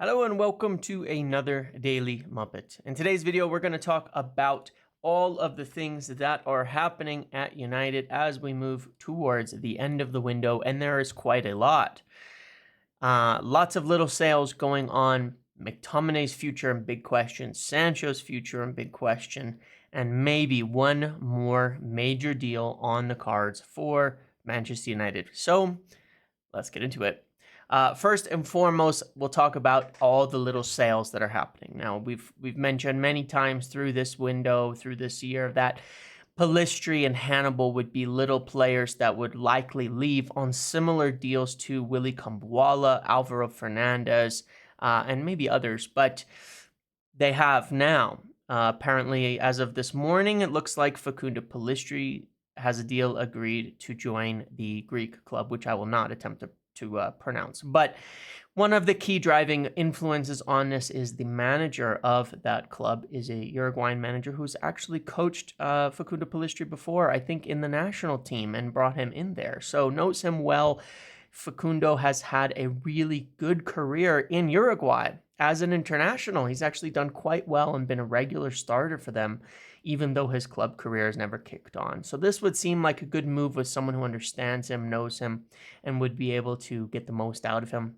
Hello and welcome to another Daily Muppet. In today's video, we're going to talk about all of the things that are happening at United as we move towards the end of the window, and there is quite a lot. Lots of little sales going on. McTominay's future in big question, Sancho's future in big question, and maybe one more major deal on the cards for Manchester United. So let's get into it. First and foremost, we'll talk about all the little sales that are happening. Now, we've mentioned many times through this window, through this year, that Pellistri and Hannibal would be little players that would likely leave on similar deals to Willy Kambwala, Alvaro Fernandez, and maybe others. But they have now. Apparently, as of this morning, it looks like Facundo Pellistri has a deal agreed to join the Greek club, which I will not attempt to pronounce. But one of the key driving influences on this is the manager of that club is a Uruguayan manager who's actually coached Facundo Pellistri before, I think, in the national team and brought him in there. So knows him well. Facundo has had a really good career in Uruguay as an international. He's actually done quite well and been a regular starter for them, even though his club career has never kicked on. So this would seem like a good move with someone who understands him, knows him, and would be able to get the most out of him.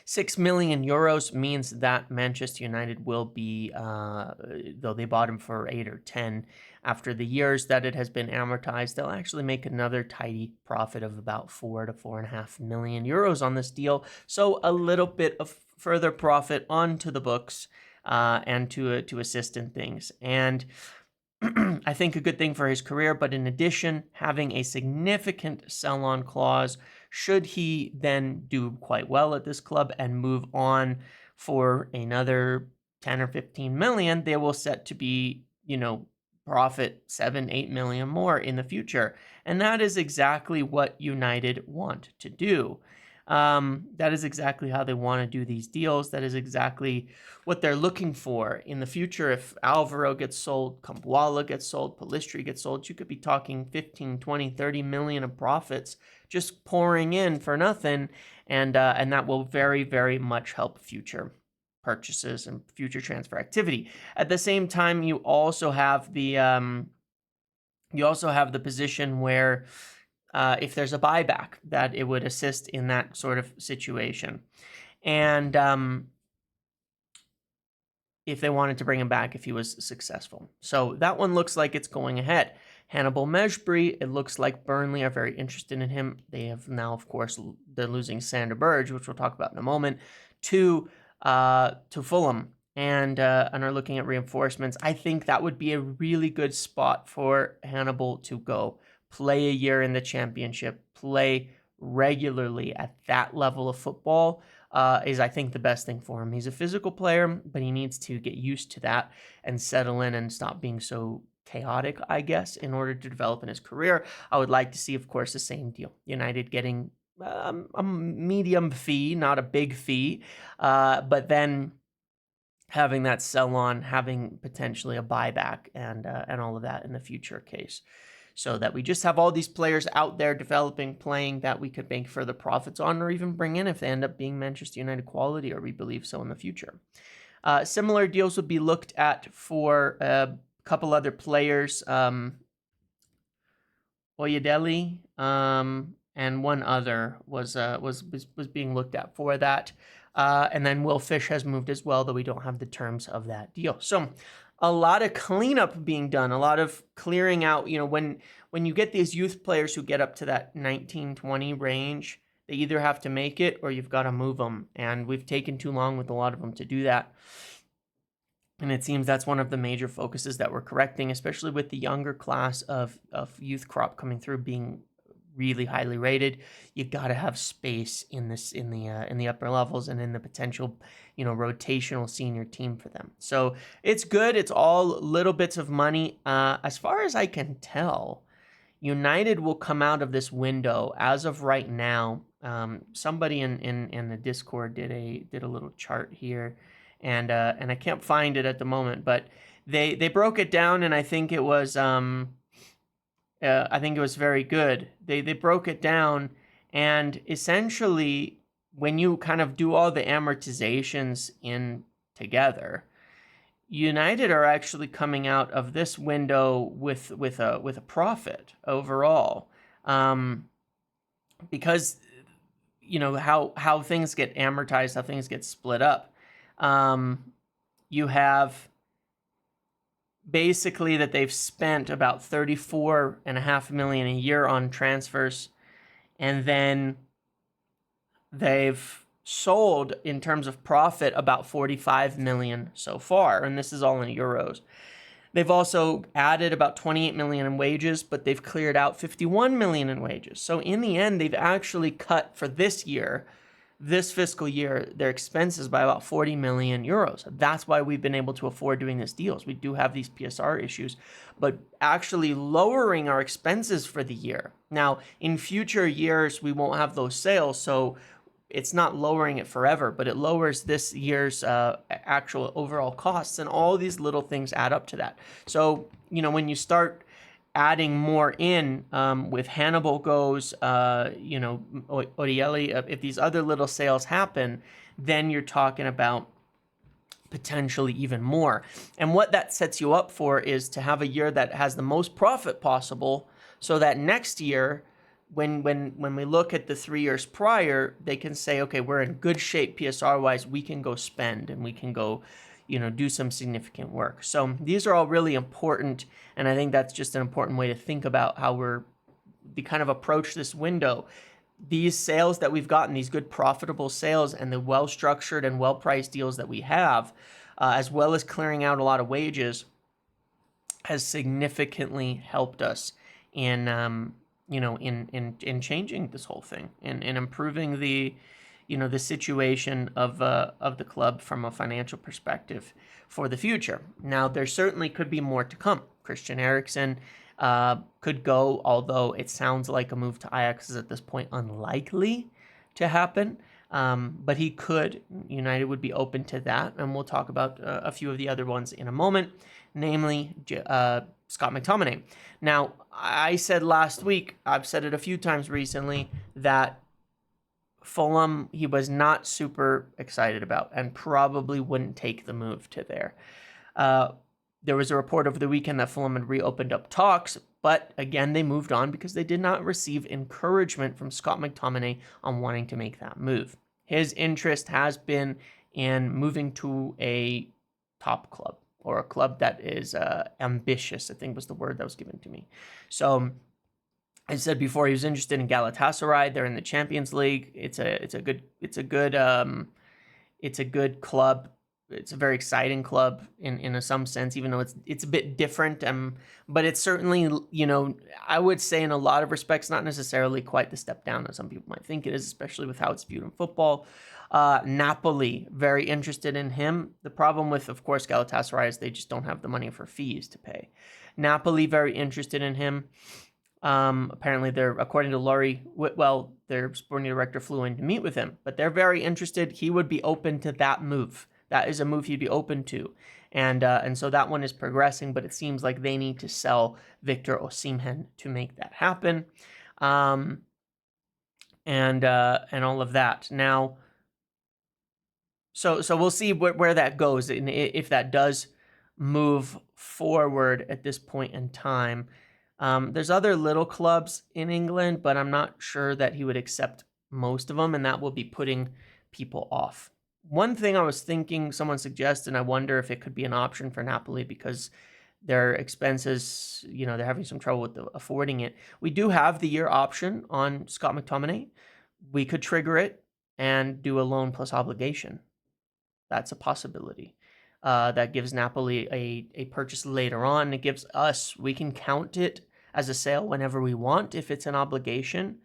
6 million euros means that Manchester United will be, though they bought him for 8 or 10, after the years that it has been amortized, they'll actually make another tidy profit of about 4 to 4.5 million euros on this deal. So a little bit of further profit onto the books and to assist in things. And I think a good thing for his career, but in addition, having a significant sell-on clause, should he then do quite well at this club and move on for another 10 or 15 million, they will set to be, profit 7-8 million more in the future. And that is exactly what United want to do. That is exactly how they want to do these deals. That is exactly what they're looking for in the future. If Alvaro gets sold, Kambwala gets sold, Pellistri gets sold, you could be talking 15, 20, 30 million of profits just pouring in for nothing. And that will very, very much help future purchases and future transfer activity. At the same time, you also have the position where if there's a buyback, that it would assist in that sort of situation. And if they wanted to bring him back if he was successful. So that one looks like it's going ahead. Hannibal Mejbri, it looks like Burnley are very interested in him. They have now, of course, they're losing Berge, which we'll talk about in a moment, to Fulham. And are looking at reinforcements. I think that would be a really good spot for Hannibal to go. Play a year in the championship, play regularly at that level of football is, I think, the best thing for him. He's a physical player, but he needs to get used to that and settle in and stop being so chaotic, I guess, in order to develop in his career. I would like to see, of course, the same deal. United getting a medium fee, not a big fee, but then having that sell on, having potentially a buyback and all of that in the future case. So that we just have all these players out there developing, playing that we could make further profits on or even bring in if they end up being Manchester United quality or we believe so in the future. Similar deals would be looked at for a couple other players, Oyedele, and one other was being looked at for that. And then Will Fish has moved as well, though we don't have the terms of that deal. So a lot of cleanup being done, a lot of clearing out. When you get these youth players who get up to that 19-20 range, they either have to make it or you've got to move them. And we've taken too long with a lot of them to do that. And it seems that's one of the major focuses that we're correcting, especially with the younger class of youth crop coming through being really highly rated. You got to have space in the upper levels and in the potential, rotational senior team for them. So it's good. It's all little bits of money. As far as I can tell, United will come out of this window as of right now. Somebody in the Discord did a little chart here, and I can't find it at the moment, but they broke it down, and I think it was very good. They broke it down, and essentially when you kind of do all the amortizations in together, United are actually coming out of this window with a profit overall, because how things get amortized, how things get split up. You have basically that they've spent about 34.5 million a year on transfers, and then they've sold, in terms of profit, about 45 million so far, and this is all in euros. They've also added about 28 million in wages, but they've cleared out 51 million in wages. So in the end, they've actually cut for this year, this fiscal year, their expenses by about 40 million euros. That's why we've been able to afford doing these deals. We do have these PSR issues, but actually lowering our expenses for the year. Now, in future years, we won't have those sales, so it's not lowering it forever, but it lowers this year's actual overall costs, and all these little things add up to that. So, when you start adding more in, with Hannibal goes, Orieli, if these other little sales happen, then you're talking about potentially even more. And what that sets you up for is to have a year that has the most profit possible, so that next year, when we look at the 3 years prior, they can say, okay, we're in good shape PSR wise, we can go spend and we can go, do some significant work. So these are all really important, and I think that's just an important way to think about how we kind of approach this window. These sales that we've gotten, these good profitable sales, and the well-structured and well-priced deals that we have, as well as clearing out a lot of wages, has significantly helped us in in changing this whole thing and improving the situation of the club from a financial perspective for the future. Now, there certainly could be more to come. Christian Eriksen could go, although it sounds like a move to Ajax is at this point unlikely to happen. But he could. United would be open to that, and we'll talk about a few of the other ones in a moment, namely Scott McTominay. Now, I said last week, I've said it a few times recently, that Fulham he was not super excited about and probably wouldn't take the move to there. There was a report over the weekend that Fulham had reopened up talks, but again, they moved on because they did not receive encouragement from Scott McTominay on wanting to make that move. His interest has been in moving to a top club, or a club that is ambitious, I think was the word that was given to me. So I said before, he was interested in Galatasaray. They're in the Champions League. It's a good club. It's a very exciting club in some sense, even though it's a bit different. But it's certainly, I would say in a lot of respects, not necessarily quite the step down that some people might think it is, especially with how it's viewed in football. Napoli, very interested in him. The problem with, of course, Galatasaray is they just don't have the money for fees to pay. Napoli, very interested in him. Apparently, according to Laurie Whitwell, their sporting director flew in to meet with him, but they're very interested. He would be open to that move. That is a move he'd be open to. And so that one is progressing, but it seems like they need to sell Victor Osimhen to make that happen. And all of that. Now, so we'll see where that goes, and if that does move forward at this point in time. There's other little clubs in England, but I'm not sure that he would accept most of them, and that will be putting people off. One thing I was thinking, someone suggested, and I wonder if it could be an option for Napoli because their expenses, they're having some trouble with affording it. We do have the year option on Scott McTominay. We could trigger it and do a loan plus obligation. That's a possibility. That gives Napoli a purchase later on. It gives us, we can count it as a sale whenever we want if it's an obligation.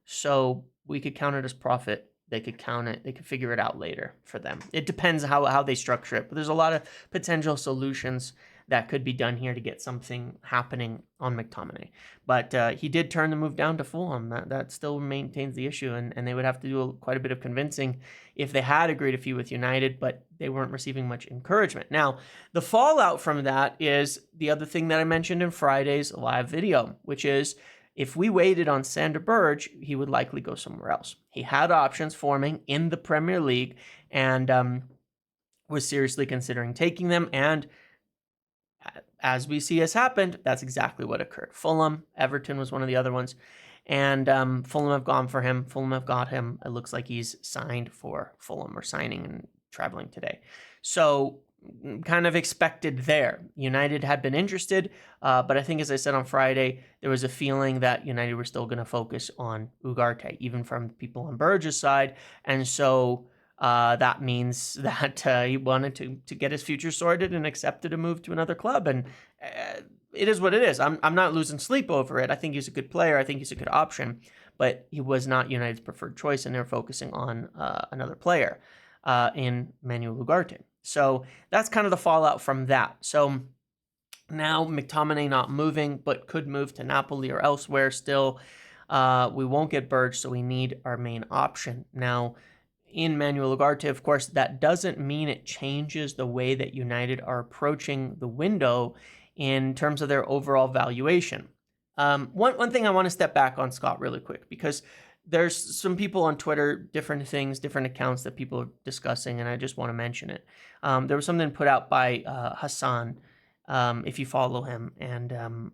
So we could count it as profit. They could count it. They could figure it out later for them. It depends how they structure it. But there's a lot of potential solutions that could be done here to get something happening on McTominay. But he did turn the move down to Fulham. That still maintains the issue, and they would have to do quite a bit of convincing if they had agreed a fee with United, but they weren't receiving much encouragement. Now, the fallout from that is the other thing that I mentioned in Friday's live video, which is If we waited on Sander Berge, he would likely go somewhere else. He had options forming in the Premier League and was seriously considering taking them. And as we see has happened, that's exactly what occurred. Fulham, Everton was one of the other ones. And Fulham have gone for him. Fulham have got him. It looks like he's signed for Fulham or signing and traveling today. So kind of expected there. United had been interested, but I think, as I said on Friday, there was a feeling that United were still going to focus on Ugarte, even from people on Berge's side. And so that means that he wanted to get his future sorted and accepted a move to another club. And it is what it is. I'm not losing sleep over it. I think he's a good player. I think he's a good option, but he was not United's preferred choice, and they're focusing on another player in Manuel Ugarte. So that's kind of the fallout from that. So now McTominay not moving, but could move to Napoli or elsewhere still. We won't get Berge, so we need our main option. Now, in Manuel Ugarte, of course, that doesn't mean it changes the way that United are approaching the window in terms of their overall valuation. One thing I want to step back on, Scott, really quick, because there's some people on Twitter, different things, different accounts that people are discussing, and I just want to mention it. There was something put out by Hassan, if you follow him, and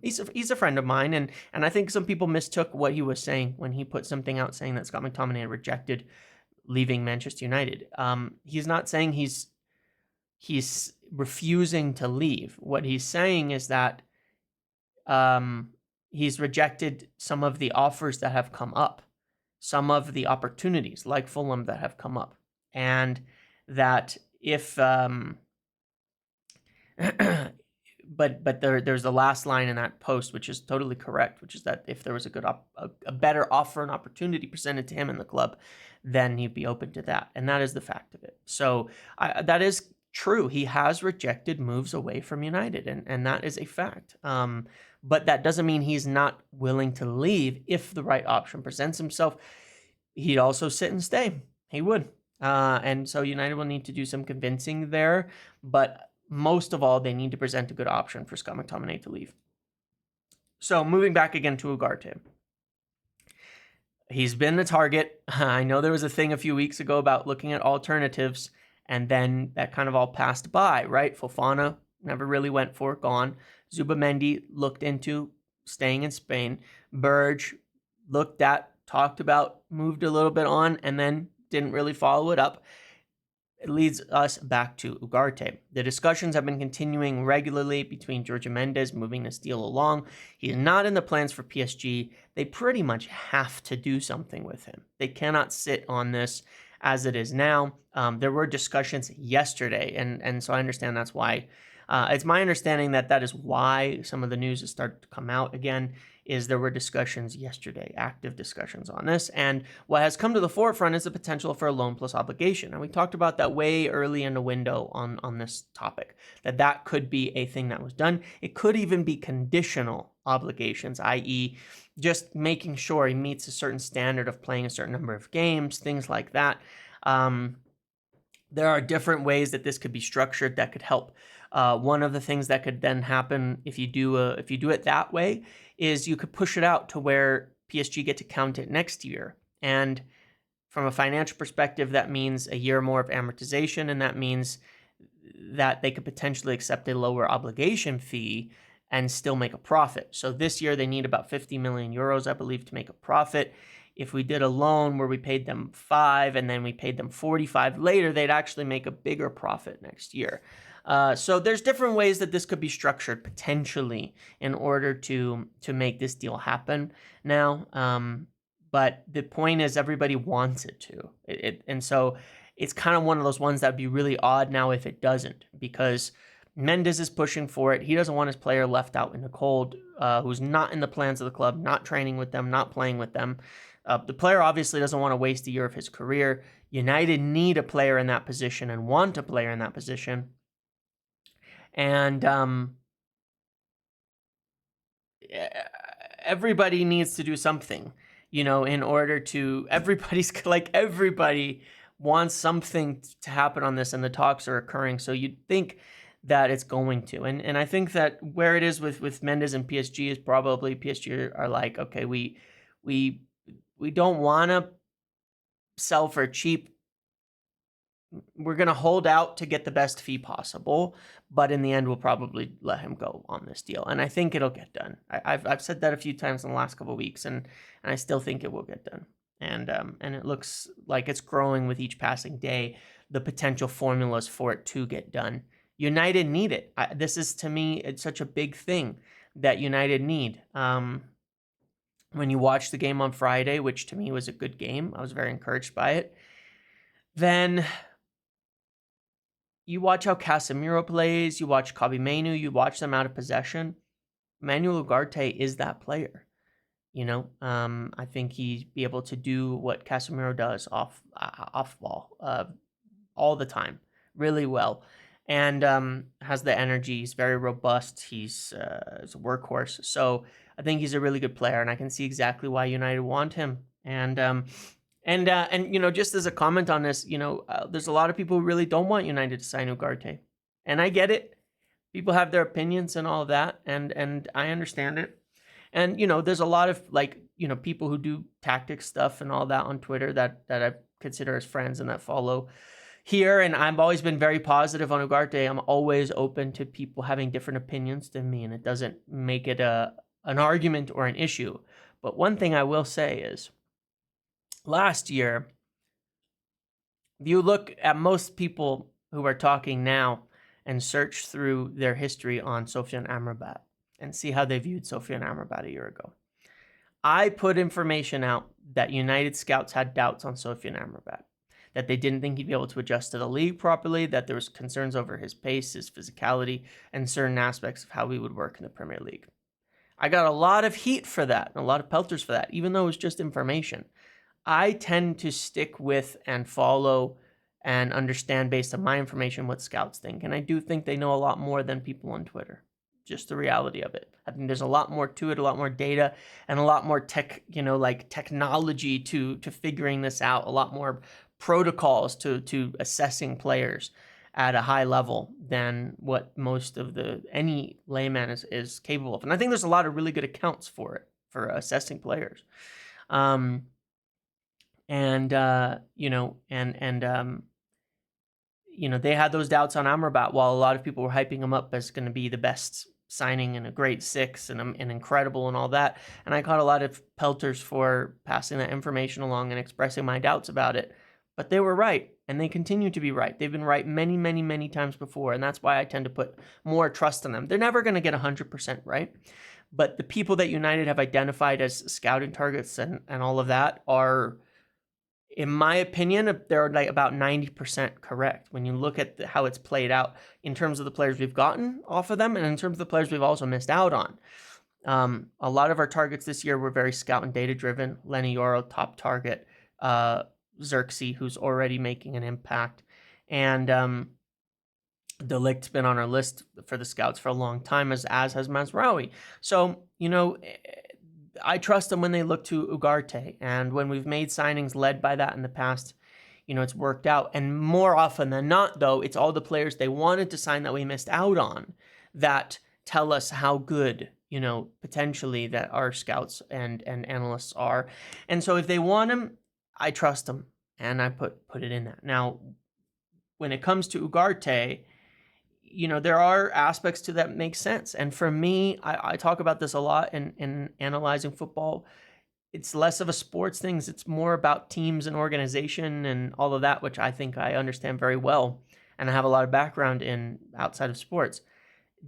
he's a friend of mine, and I think some people mistook what he was saying when he put something out saying that Scott McTominay had rejected leaving Manchester United. He's not saying he's refusing to leave. What he's saying is that he's rejected some of the offers that have come up, some of the opportunities like Fulham that have come up, and that if but there's the last line in that post, which is totally correct, which is that if there was a better offer and opportunity presented to him in the club, then he'd be open to that. And that is the fact of it. So that is true. He has rejected moves away from United, and that is a fact. But that doesn't mean he's not willing to leave if the right option presents himself. He'd also sit and stay. He would. And so United will need to do some convincing there, but most of all, they need to present a good option for Scott McTominay to leave. So moving back again to Ugarte. He's been the target. I know there was a thing a few weeks ago about looking at alternatives, and then that kind of all passed by, right? Fofana never really went for it, gone. Zubamendi looked into staying in Spain. Berge looked at, talked about, moved a little bit on, and then didn't really follow it up. It leads us back to Ugarte. The discussions have been continuing regularly between Jorge Mendes moving this deal along. He's not in the plans for PSG. They pretty much have to do something with him. They cannot sit on this as it is now. There were discussions yesterday, and so I understand that's why. It's my understanding that is why some of the news has started to come out again, is there were discussions yesterday, active discussions on this. And what has come to the forefront is the potential for a loan plus obligation. And we talked about that way early in the window on this topic, that could be a thing that was done. It could even be conditional obligations, i.e. just making sure he meets a certain standard of playing a certain number of games, things like that. There are different ways that this could be structured that could help. One of the things that could then happen if you do it that way is you could push it out to where PSG get to count it next year. And from a financial perspective, that means a year more of amortization, and that means that they could potentially accept a lower obligation fee and still make a profit. So this year they need about 50 million euros, I believe, to make a profit. If we did a loan where we paid them 5 and then we paid them 45 later, they'd actually make a bigger profit next year. So there's different ways that this could be structured potentially in order to make this deal happen now. But the point is everybody wants it to. And so it's kind of one of those ones that would be really odd now if it doesn't, because Mendes is pushing for it. He doesn't want his player left out in the cold, who's not in the plans of the club, not training with them, not playing with them. The player obviously doesn't want to waste a year of his career. United need a player in that position and want a player in that position. And everybody needs to do something, in order to, everybody wants something to happen on this, and the talks are occurring. So you'd think that it's going to. And I think that where it is with Mendes and PSG is probably PSG are like, okay, we don't want to sell for cheap. We're going to hold out to get the best fee possible, but in the end, we'll probably let him go on this deal. And I think it'll get done. I've said that a few times in the last couple of weeks, and I still think it will get done. And it looks like it's growing with each passing day, the potential formulas for it to get done. United need it. This is, to me, it's such a big thing that United need. When you watch the game on Friday, which to me was a good game, I was very encouraged by it, then you watch how Casemiro plays, you watch Kobbie Mainoo, you watch them out of possession. Manuel Ugarte is that player. I think he'd be able to do what Casemiro does off ball all the time, really well, and has the energy. He's very robust. He's a workhorse. So I think he's a really good player, and I can see exactly why United want him. And just as a comment on this, there's a lot of people who really don't want United to sign Ugarte, and I get it. People have their opinions and all of that, and I understand it. And there's a lot of people who do tactics stuff and all that on Twitter that I consider as friends and that follow here. And I've always been very positive on Ugarte. I'm always open to people having different opinions than me, and it doesn't make it an argument or an issue. But one thing I will say is, last year, if you look at most people who are talking now and search through their history on Sofyan Amrabat and see how they viewed Sofyan Amrabat a year ago, I put information out that United scouts had doubts on Sofyan Amrabat, that they didn't think he'd be able to adjust to the league properly, that there was concerns over his pace, his physicality, and certain aspects of how he would work in the Premier League. I got a lot of heat for that, and a lot of pelters for that, even though it was just information. I tend to stick with and follow and understand based on my information what scouts think. And I do think they know a lot more than people on Twitter. Just the reality of it. I think there's a lot more to it, a lot more data, and a lot more technology to figuring this out, a lot more protocols to assessing players at a high level than what most of any layman is capable of. And I think there's a lot of really good accounts for it, for assessing players. They had those doubts on Amrabat, while a lot of people were hyping him up as going to be the best signing and a great six and incredible and all that. And I caught a lot of pelters for passing that information along and expressing my doubts about it. But they were right, and they continue to be right. They've been right many, many, many times before, and that's why I tend to put more trust in them. They're never going to get 100% right, but the people that United have identified as scouting targets and all of that are, in my opinion, they're about 90% correct when you look at how it's played out in terms of the players we've gotten off of them and in terms of the players we've also missed out on. A lot of our targets this year were very scout and data driven. Lenny Yoro, top target. Xerxes, who's already making an impact. And De Ligt's been on our list for the scouts for a long time, as has Mazraoui. So, I trust them when they look to Ugarte. And when we've made signings led by that in the past, it's worked out. And more often than not, though, it's all the players they wanted to sign that we missed out on that tell us how good, potentially that our scouts and analysts are. And so if they want them, I trust them, and I put it in that. Now, when it comes to Ugarte, there are aspects to that make sense. And for me, I talk about this a lot in analyzing football. It's less of a sports thing. It's more about teams and organization and all of that, which I think I understand very well. And I have a lot of background in outside of sports.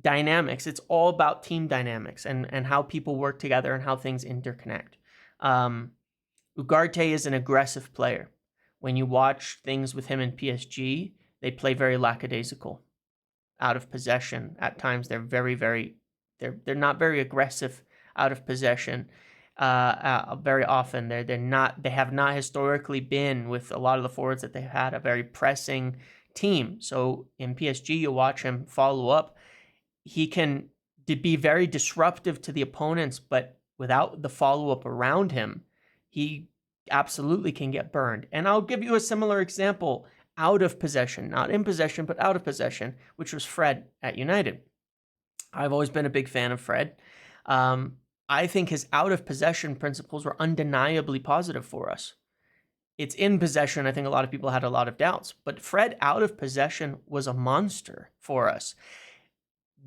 Dynamics. It's all about team dynamics and how people work together and how things interconnect. Ugarte is an aggressive player. When you watch things with him in PSG, they play very lackadaisical, out of possession. At times, they're very, very, they're not very aggressive out of possession. Very often, they have not historically been, with a lot of the forwards that they've had, a very pressing team. So in PSG, you watch him follow up. He can be very disruptive to the opponents, but without the follow up around him, he absolutely can get burned. And I'll give you a similar example out of possession, not in possession, but out of possession, which was Fred at United. I've always been a big fan of Fred. I think his out of possession principles were undeniably positive for us. It's in possession. I think a lot of people had a lot of doubts, but Fred out of possession was a monster for us.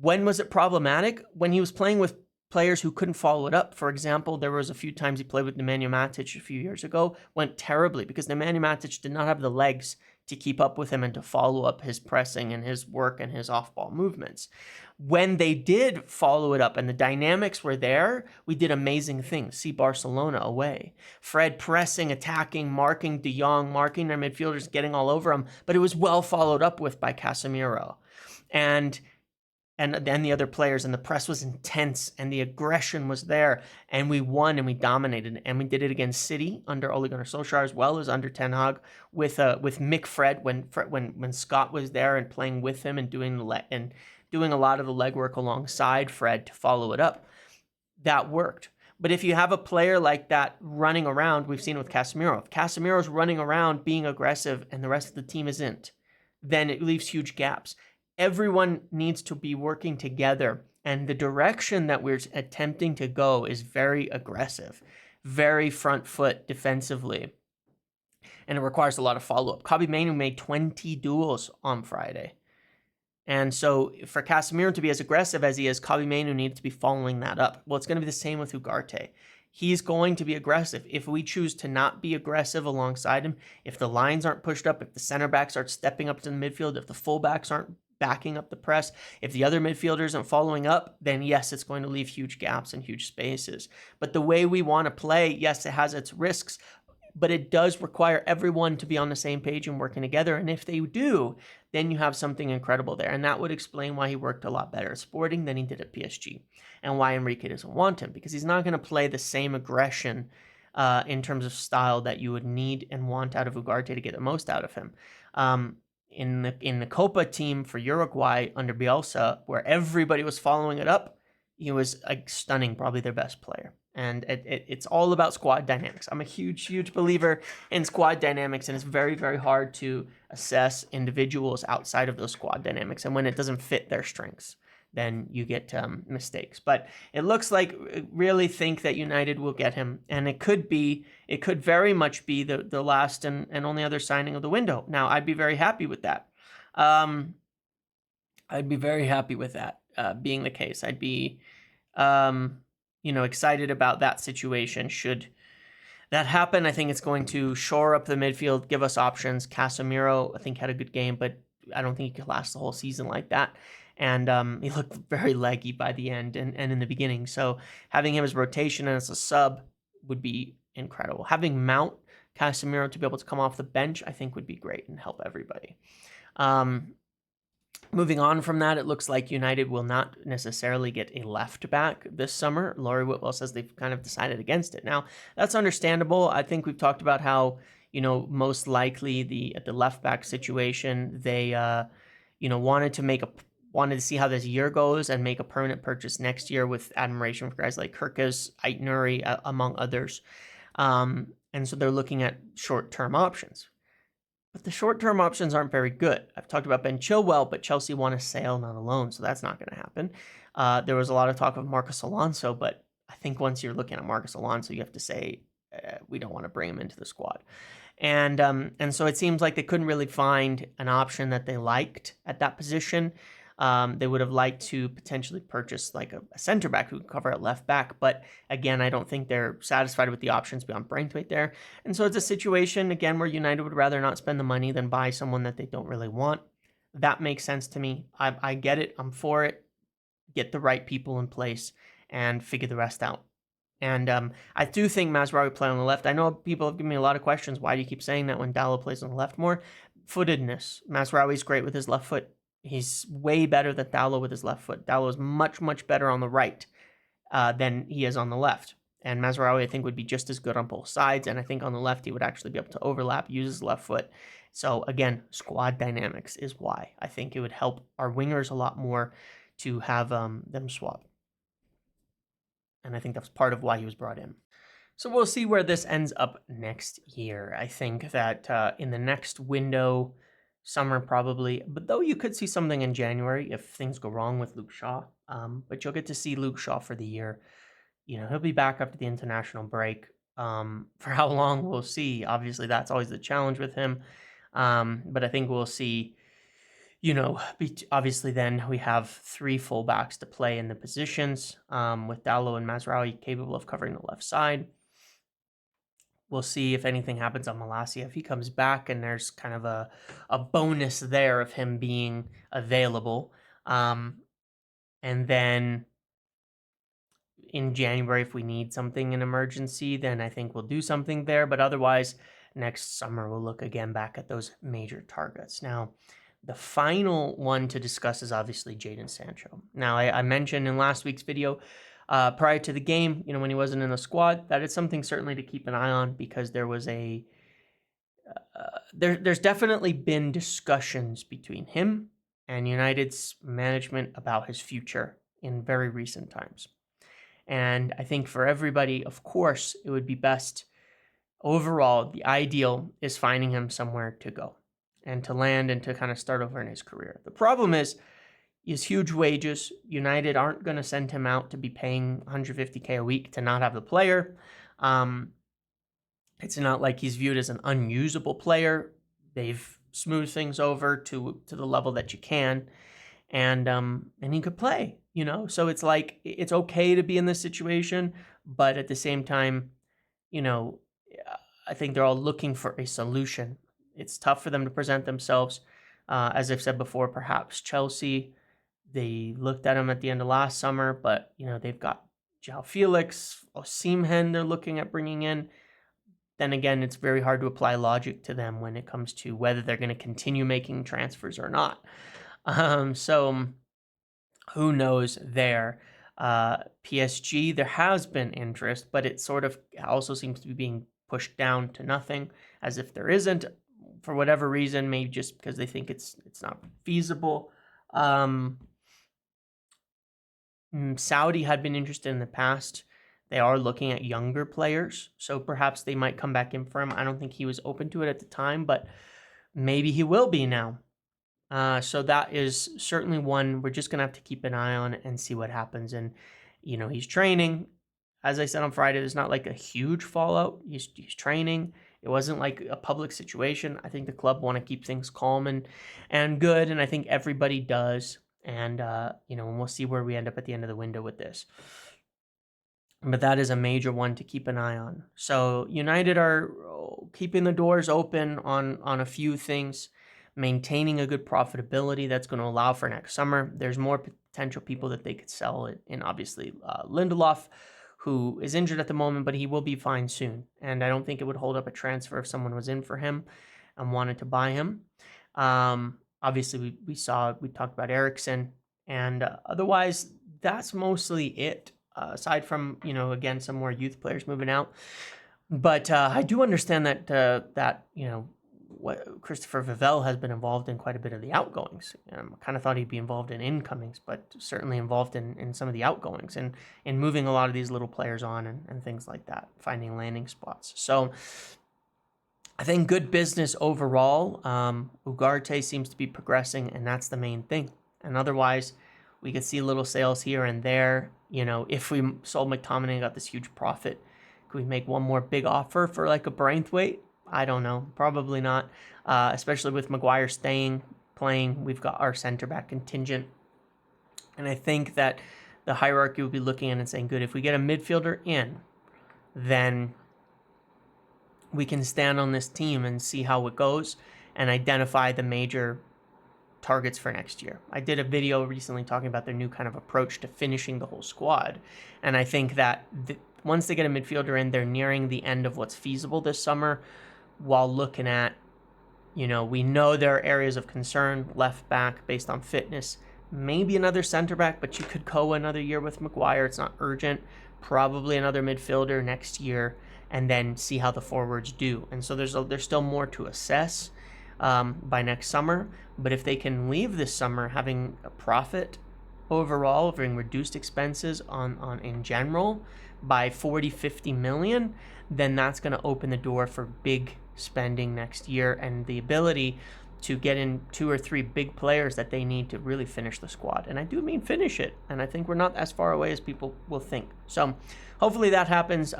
When was it problematic? When he was playing with players who couldn't follow it up. For example, there was a few times he played with Nemanja Matic a few years ago, went terribly because Nemanja Matic did not have the legs to keep up with him and to follow up his pressing and his work and his off-ball movements. When they did follow it up and the dynamics were there, we did amazing things. See Barcelona away. Fred pressing, attacking, marking De Jong, marking their midfielders, getting all over them, but it was well followed up with by Casemiro. And then the other players, and the press was intense and the aggression was there, and we won and we dominated, and we did it against City under Ole Gunnar Solskjaer as well as under Ten Hag with Mick Fred when Scott was there and playing with him and doing a lot of the legwork alongside Fred to follow it up. That worked. But if you have a player like that running around, we've seen with Casemiro, if Casemiro's running around being aggressive and the rest of the team isn't, then it leaves huge gaps. Everyone needs to be working together, and the direction that we're attempting to go is very aggressive, very front foot defensively, and it requires a lot of follow-up. Kobbie Mainoo made 20 duels on Friday, and so for Casemiro to be as aggressive as he is, Kobbie Mainoo needs to be following that up. Well, it's going to be the same with Ugarte. He's going to be aggressive. If we choose to not be aggressive alongside him, if the lines aren't pushed up, if the center backs aren't stepping up to the midfield, if the fullbacks aren't backing up the press, if the other midfielders aren't following up, then yes, it's going to leave huge gaps and huge spaces. But the way we want to play, yes, it has its risks, but it does require everyone to be on the same page and working together. And if they do, then you have something incredible there. And that would explain why he worked a lot better at Sporting than he did at PSG, and why Enrique doesn't want him, because he's not going to play the same aggression in terms of style that you would need and want out of Ugarte to get the most out of him. In the Copa team for Uruguay under Bielsa, where everybody was following it up, he was stunning, probably their best player. And it's all about squad dynamics. I'm a huge believer in squad dynamics, and it's very, very hard to assess individuals outside of those squad dynamics. And when it doesn't fit their strengths, then you get mistakes. But it looks like, really think that United will get him, and it could very much be the last and only other signing of the window. Now, I'd be very happy with that. Being the case. I'd be excited about that situation. Should that happen, I think it's going to shore up the midfield, give us options. Casemiro, I think, had a good game, but I don't think he could last the whole season like that. And he looked very leggy by the end and in the beginning. So having him as rotation and as a sub would be incredible. Having Mount, Casemiro to be able to come off the bench, I think would be great and help everybody. Moving on from that, it looks like United will not necessarily get a left back this summer. Laurie Whitwell says they've kind of decided against it. Now, that's understandable. I think we've talked about how, most likely at the left back situation, they, wanted to see how this year goes and make a permanent purchase next year, with admiration for guys like Kirkus, Ait-Nouri, among others. And so they're looking at short-term options. But the short-term options aren't very good. I've talked about Ben Chilwell, but Chelsea want a sale, not a loan, so that's not going to happen. There was a lot of talk of Marcos Alonso, but I think once you're looking at Marcos Alonso, you have to say, we don't want to bring him into the squad. And so it seems like they couldn't really find an option that they liked at that position. They would have liked to potentially purchase like a center back who could cover at left back. But again, I don't think they're satisfied with the options beyond Braithwaite there. And so it's a situation, again, where United would rather not spend the money than buy someone that they don't really want. That makes sense to me. I get it. I'm for it. Get the right people in place and figure the rest out. And I do think Mazraoui would play on the left. I know people have given me a lot of questions. Why do you keep saying that when Dalot plays on the left more? Footedness. Mazraoui's great with his left foot. He's way better than Dalot with his left foot. Dalot is much better on the right than he is on the left. And Mazraoui, I think, would be just as good on both sides. And I think on the left, he would actually be able to overlap, use his left foot. So again, squad dynamics is why. I think it would help our wingers a lot more to have them swap. And I think that's part of why he was brought in. So we'll see where this ends up next year. I think that in the next window, Summer probably, but though you could see something in January if things go wrong with Luke Shaw. But you'll get to see Luke Shaw for the year. He'll be back after the international break. For how long, we'll see. Obviously, that's always the challenge with him. But I think we'll see, obviously then we have 3 fullbacks to play in the positions, with Dallo and Mazraoui capable of covering the left side. We'll see if anything happens on Malacia, if he comes back, and there's kind of a bonus there of him being available. And then in January, if we need something in emergency, then I think we'll do something there. But otherwise, next summer, we'll look again back at those major targets. Now, the final one to discuss is obviously Jadon Sancho. Now, I mentioned in last week's video, prior to the game, when he wasn't in the squad, that is something certainly to keep an eye on, because there was there's definitely been discussions between him and United's management about his future in very recent times. And I think for everybody, of course, it would be best overall, the ideal is finding him somewhere to go and to land and to kind of start over in his career. The problem is huge wages. United aren't going to send him out to be paying $150K a week to not have the player. It's not like he's viewed as an unusable player. They've smoothed things over to the level that you can, and he could play. So it's like, it's okay to be in this situation, but at the same time, I think they're all looking for a solution. It's tough for them to present themselves. As I've said before, perhaps Chelsea, they looked at him at the end of last summer, but, they've got João Felix, Osimhen they're looking at bringing in. Then again, it's very hard to apply logic to them when it comes to whether they're going to continue making transfers or not. So who knows there. PSG, there has been interest, but it sort of also seems to be being pushed down to nothing, as if there isn't, for whatever reason, maybe just because they think it's not feasible. Saudi had been interested in the past. They are looking at younger players, so perhaps they might come back in for him. I don't think he was open to it at the time, but maybe he will be now. So that is certainly one we're just going to have to keep an eye on and see what happens. And, he's training. As I said on Friday, there's not like a huge fallout. He's training. It wasn't like a public situation. I think the club want to keep things calm and good, and I think everybody does. And, and we'll see where we end up at the end of the window with this. But that is a major one to keep an eye on. So United are keeping the doors open on a few things, maintaining a good profitability that's going to allow for next summer. There's more potential people that they could sell in, obviously, Lindelof, who is injured at the moment, but he will be fine soon. And I don't think it would hold up a transfer if someone was in for him and wanted to buy him. Obviously, we talked about Eriksen, and otherwise, that's mostly it. Aside from, again, some more youth players moving out. But I do understand that what Christopher Vivell has been involved in quite a bit of the outgoings. I kind of thought he'd be involved in incomings, but certainly involved in some of the outgoings and in moving a lot of these little players on and things like that, finding landing spots. So I think good business overall. Ugarte seems to be progressing, and that's the main thing. And otherwise, we could see little sales here and there. If we sold McTominay and got this huge profit, could we make one more big offer for like a Braithwaite? I don't know. Probably not. Especially with Maguire playing. We've got our center back contingent. And I think that the hierarchy will be looking at it and saying, good, if we get a midfielder in, then we can stand on this team and see how it goes and identify the major targets for next year. I did a video recently talking about their new kind of approach to finishing the whole squad. And I think that once they get a midfielder in, they're nearing the end of what's feasible this summer, while looking at, we know there are areas of concern, left back based on fitness, maybe another center back, but you could go another year with Maguire. It's not urgent. Probably another midfielder next year, and then see how the forwards do. And so there's still more to assess by next summer. But if they can leave this summer having a profit overall, having reduced expenses on in general by 40-50 million, then that's going to open the door for big spending next year and the ability to get in 2 or 3 big players that they need to really finish the squad. And I do mean finish it. And I think we're not as far away as people will think. So hopefully that happens.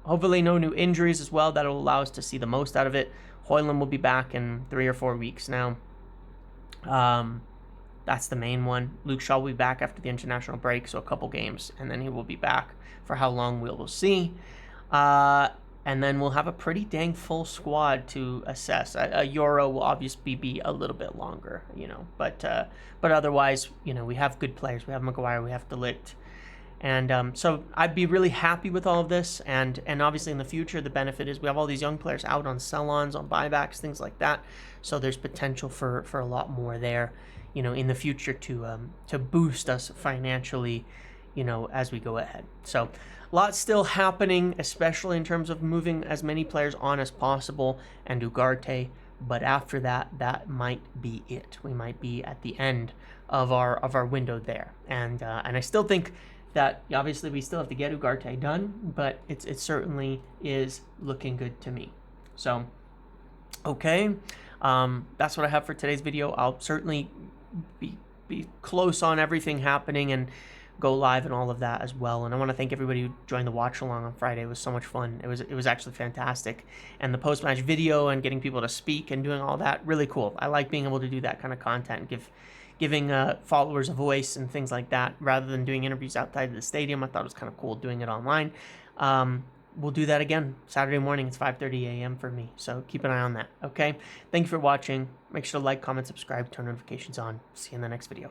Hopefully no new injuries as well. That'll allow us to see the most out of it. Hoyland will be back in 3 or 4 weeks now. That's the main one. Luke Shaw will be back after the international break, so a couple games, and then he will be back. For how long, we'll see. And then we'll have a pretty dang full squad to assess. A Euro will obviously be a little bit longer, but otherwise, we have good players. We have Maguire, we have De Ligt. And so I'd be really happy with all of this. And obviously in the future, the benefit is we have all these young players out on sell-ons, on buybacks, things like that. So there's potential for a lot more there, in the future to boost us financially, as we go ahead. So a lot still happening, especially in terms of moving as many players on as possible and Ugarte. But after that, that might be it. We might be at the end of our window there. And I still think that obviously we still have to get Ugarte done, but it certainly is looking good to me. So, okay, that's what I have for today's video. I'll certainly be close on everything happening and go live and all of that as well. And I want to thank everybody who joined the watch along on Friday. It was so much fun. It was actually fantastic. And the post-match video and getting people to speak and doing all that, really cool. I like being able to do that kind of content and giving followers a voice and things like that, rather than doing interviews outside of the stadium. I thought it was kind of cool doing it online. We'll do that again Saturday morning. It's 5:30 a.m. for me, so keep an eye on that, okay? Thank you for watching. Make sure to like, comment, subscribe, turn notifications on. See you in the next video.